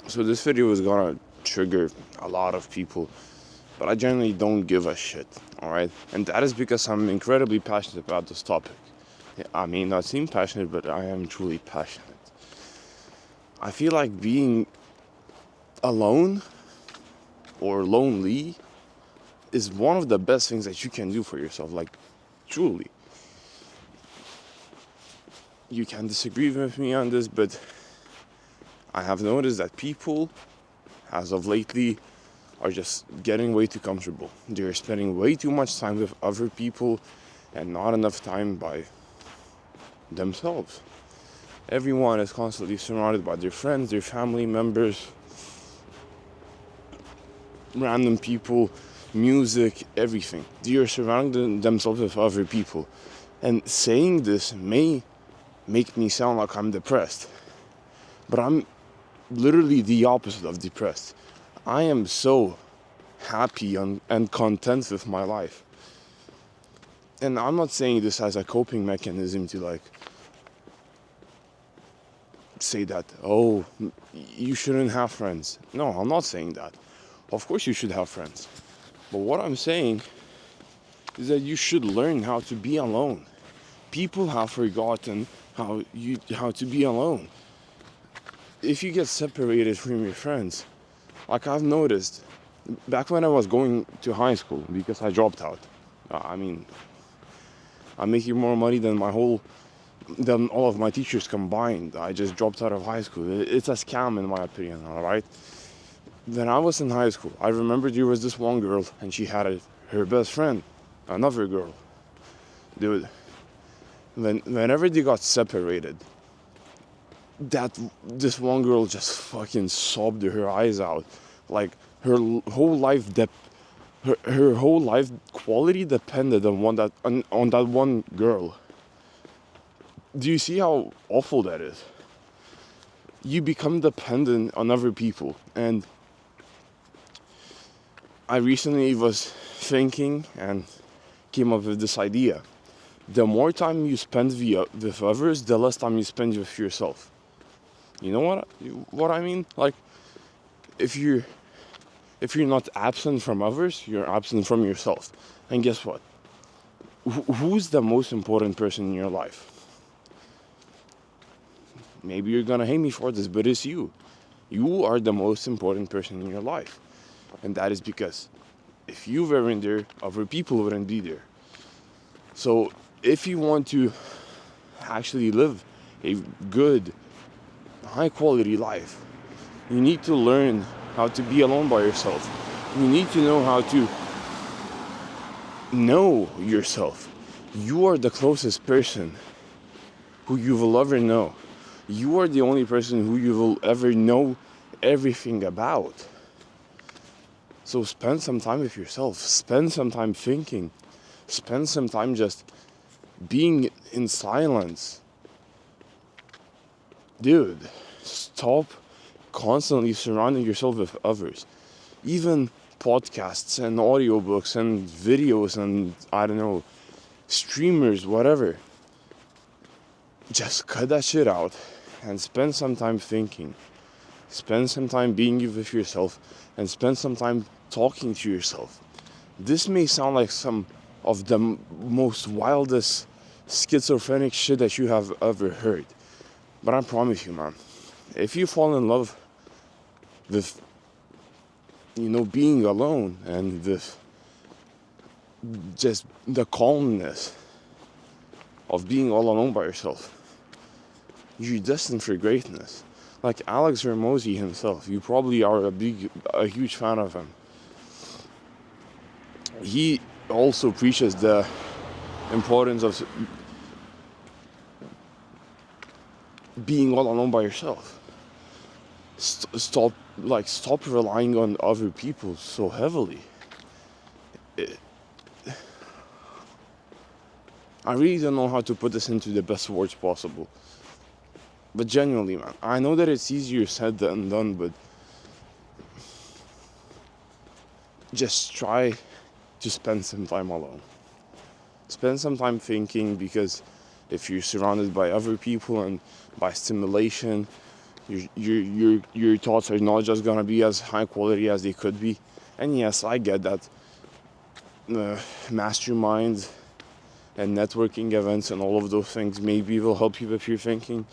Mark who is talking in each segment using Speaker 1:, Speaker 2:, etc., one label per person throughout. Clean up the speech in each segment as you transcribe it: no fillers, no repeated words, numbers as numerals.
Speaker 1: So this video is gonna trigger a lot of people, but I generally don't give a shit, alright? And that is because I'm incredibly passionate about this topic. I may not seem passionate, but I am truly passionate. I feel like being alone or lonely is one of the best things that you can do for yourself, like, truly. You can disagree with me on this, but I have noticed that people, as of lately, are just getting way too comfortable. They're spending way too much time with other people and not enough time by themselves. Everyone is constantly surrounded by their friends, their family members, random people, music, everything. They are surrounding themselves with other people. And saying this may make me sound like I'm depressed, but I'm literally the opposite of depressed. I am so happy and content with my life. And I'm not saying this as a coping mechanism to like say that, oh, you shouldn't have friends. No, I'm not saying that. Of course you should have friends. But what I'm saying is that you should learn how to be alone. People have forgotten how to be alone. If you get separated from your friends, like I've noticed, back when I was going to high school, because I dropped out. I'm making more money than all of my teachers combined. I just dropped out of high school. It's a scam in my opinion, alright? When I was in high school, I remember there was this one girl and she had her best friend, another girl. Dude, whenever they got separated, this one girl just fucking sobbed her eyes out. Like her whole life her whole life quality depended on that one girl. Do you see how awful that is? You become dependent on other people. And I recently was thinking and came up with this idea. The more time you spend with others, the less time you spend with yourself. You know what I mean? Like, if you're not absent from others, you're absent from yourself. And guess what? Who's the most important person in your life? Maybe you're gonna hate me for this, but it's you. You are the most important person in your life. And that is because if you weren't there, other people wouldn't be there. So if you want to actually live a good, high quality life, you need to learn how to be alone by yourself. You need to know how to know yourself. You are the closest person who you will ever know. You are the only person who you will ever know everything about. So spend some time with yourself. Spend some time thinking. Spend some time just being in silence. Dude, stop constantly surrounding yourself with others. Even podcasts and audiobooks and videos and, I don't know, streamers, whatever. Just cut that shit out and spend some time thinking. Spend some time being with yourself and spend some time talking to yourself. This may sound like some of the most wildest schizophrenic shit that you have ever heard. But I promise you, man, if you fall in love with, being alone and with just the calmness of being all alone by yourself, you're destined for greatness. Like Alex Hormozi himself, you probably are a huge fan of him. He also preaches the importance of being all alone by yourself. Stop relying on other people so heavily. I really don't know how to put this into the best words possible. But genuinely, man, I know that it's easier said than done, but just try to spend some time alone. Spend some time thinking, because if you're surrounded by other people and by stimulation, Your thoughts are not just gonna be as high quality as they could be. And yes, I get that masterminds and networking events and all of those things maybe will help you with your thinking,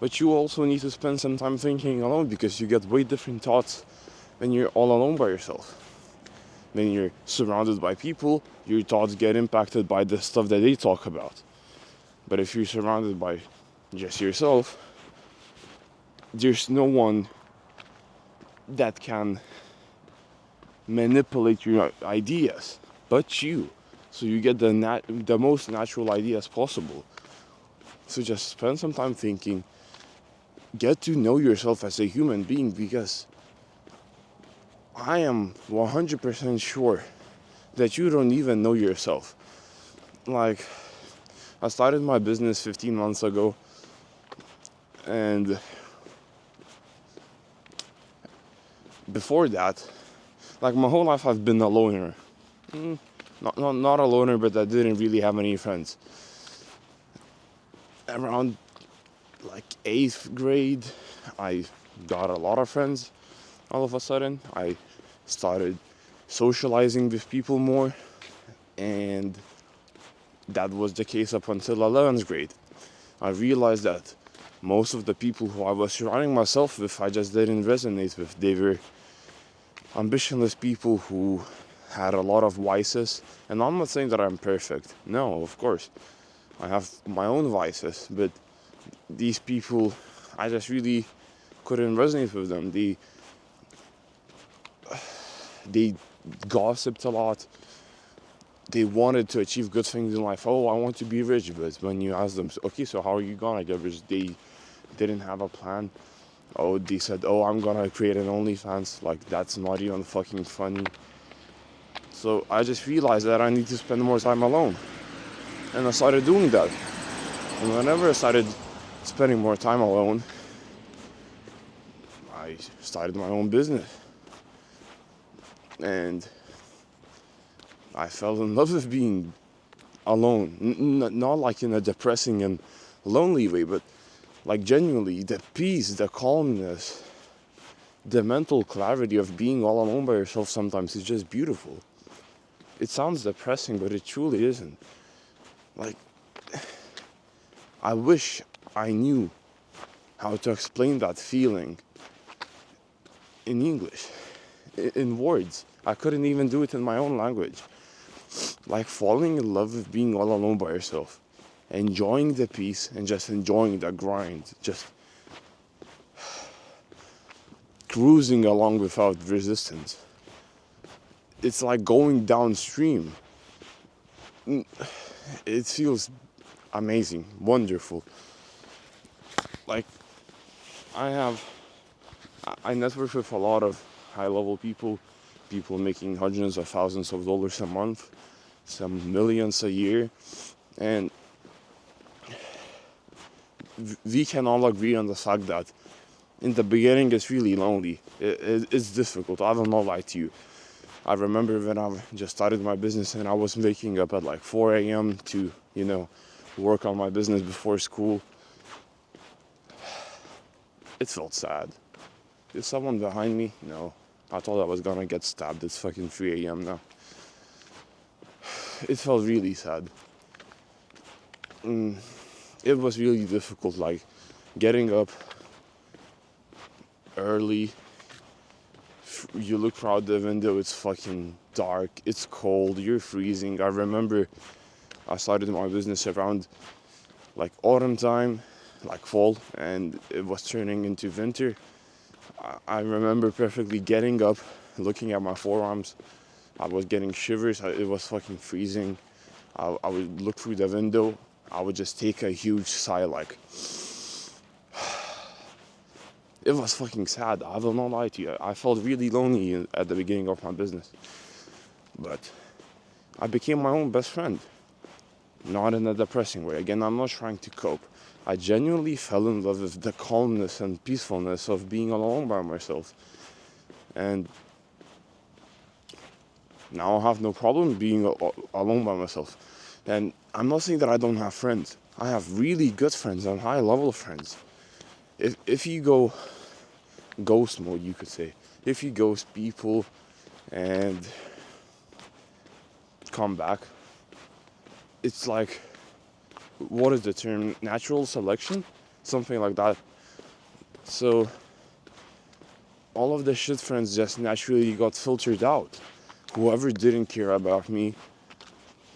Speaker 1: but you also need to spend some time thinking alone, because you get way different thoughts when you're all alone by yourself. When you're surrounded by people, your thoughts get impacted by the stuff that they talk about. But if you're surrounded by just yourself, there's no one that can manipulate your ideas but you. So you get the most natural ideas possible. So just spend some time thinking, get to know yourself as a human being, because I am 100% sure that you don't even know yourself. Like, I started my business 15 months ago, and before that, like, my whole life I've been a loner. Not a loner, but I didn't really have any friends. Around like 8th grade, I got a lot of friends. All of a sudden, I started socializing with people more, and that was the case up until 11th grade. I realized that most of the people who I was surrounding myself with, I just didn't resonate with. They were ambitionless people who had a lot of vices. And I'm not saying that I'm perfect. No, of course. I have my own vices, but these people, I just really couldn't resonate with them. They gossiped a lot. They wanted to achieve good things in life. Oh, I want to be rich. But when you ask them, okay, so how are you gonna get rich? They didn't have a plan. Oh, they said, oh, I'm gonna create an OnlyFans. Like, that's not even fucking funny. So I just realized that I need to spend more time alone. And I started doing that. And whenever I started spending more time alone, I started my own business. And I fell in love with being alone. Not like in a depressing and lonely way, but like genuinely, the peace, the calmness, the mental clarity of being all alone by yourself sometimes is just beautiful. It sounds depressing, but it truly isn't. Like, I wish I knew how to explain that feeling in English, in words. I couldn't even do it in my own language. Like falling in love with being all alone by yourself, enjoying the peace and just enjoying the grind, just cruising along without resistance. It's like going downstream. It feels amazing, wonderful. Like, I network with a lot of high-level people making hundreds of thousands of dollars a month, some millions a year, and we can all agree on the fact that in the beginning it's really lonely. It's difficult. I will not lie to you. I remember when I just started my business and I was waking up at like 4 a.m. to, work on my business before school. It felt sad. Is someone behind me? No. I thought I was gonna get stabbed. It's fucking 3 a.m. now. It felt really sad. It was really difficult, like getting up early. You look out the window, it's fucking dark, it's cold, you're freezing. I remember I started my business around like autumn time, like fall, and it was turning into winter. I remember perfectly getting up, looking at my forearms. I was getting shivers. It was fucking freezing. I would look through the window. I would just take a huge sigh, like, it was fucking sad. I will not lie to you. I felt really lonely at the beginning of my business. But I became my own best friend. Not in a depressing way. Again, I'm not trying to cope. I genuinely fell in love with the calmness and peacefulness of being alone by myself. And now I have no problem being alone by myself. And I'm not saying that I don't have friends. I have really good friends and high level friends. If you go ghost mode, you could say. If you ghost people and come back, it's like, what is the term? Natural selection? Something like that. So all of the shit friends just naturally got filtered out. Whoever didn't care about me,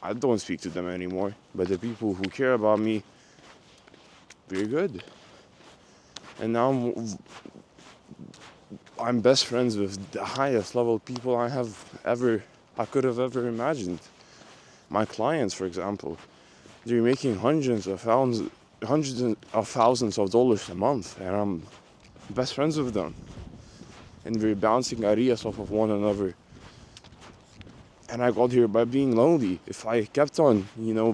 Speaker 1: I don't speak to them anymore. But the people who care about me, we're good. And now I'm best friends with the highest level people I could have ever imagined. My clients, for example, they're making hundreds of thousands of dollars a month, and I'm best friends with them. And we're bouncing ideas off of one another. And I got here by being lonely. If I kept on,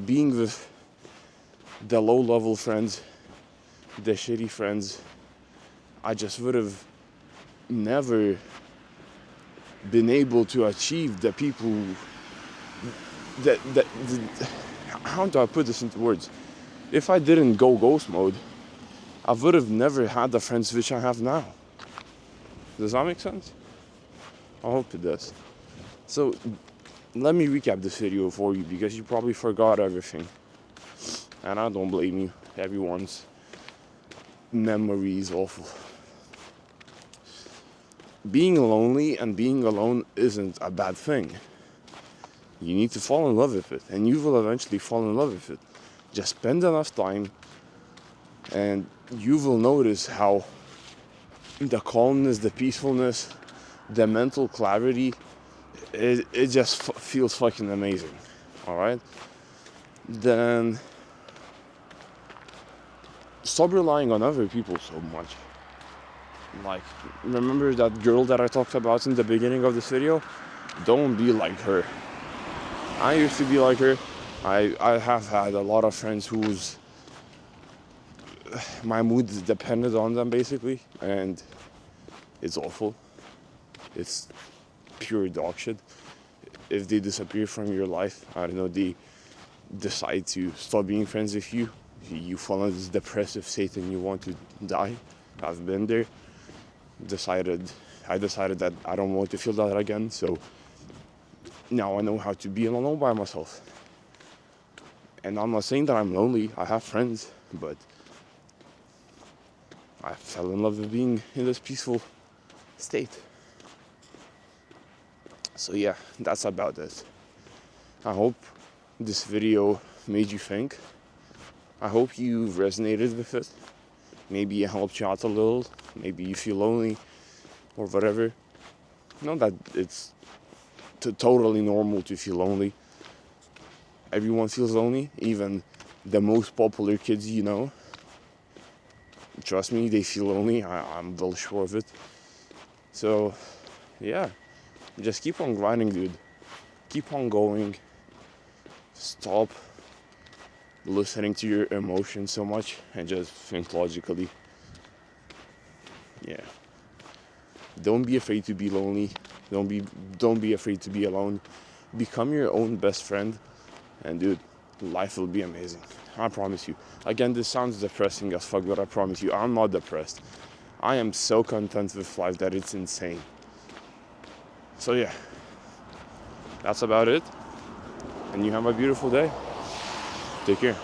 Speaker 1: being with the low-level friends, the shitty friends, I just would have never been able to achieve the people that how do I put this into words? If I didn't go ghost mode, I would have never had the friends which I have now. Does that make sense? I hope it does. So let me recap this video for you, because you probably forgot everything. And I don't blame you. Everyone's memory is awful. Being lonely and being alone isn't a bad thing. You need to fall in love with it, and you will eventually fall in love with it. Just spend enough time, and you will notice how the calmness, the peacefulness, the mental clarity, it just feels fucking amazing. All right? Then stop relying on other people so much. Like, remember that girl that I talked about in the beginning of this video? Don't be like her. I used to be like her. I have had a lot of friends whose my mood depended on them, basically, and it's awful. It's pure dog shit. If they disappear from your life, I don't know, they decide to stop being friends with you, you fall into this depressive state and you want to die. I've been there. I decided that I don't want to feel that again, so now I know how to be alone by myself. And I'm not saying that I'm lonely, I have friends, but I fell in love with being in this peaceful state. So yeah, that's about it. I hope this video made you think. I hope you resonated with it. Maybe it helped you out a little. Maybe you feel lonely or whatever. Know that it's totally normal to feel lonely. Everyone feels lonely, even the most popular kids you know. Trust me, they feel lonely. I'm well sure of it. So, yeah, just keep on grinding, dude. Keep on going. Stop listening to your emotions so much and just think logically. Yeah. Don't be afraid to be lonely. Don't be afraid to be alone. Become your own best friend, and dude, life will be amazing. I promise you. Again, this sounds depressing as fuck, but I promise you, I'm not depressed. I am so content with life that it's insane. So yeah, that's about it. And you have a beautiful day. Take care.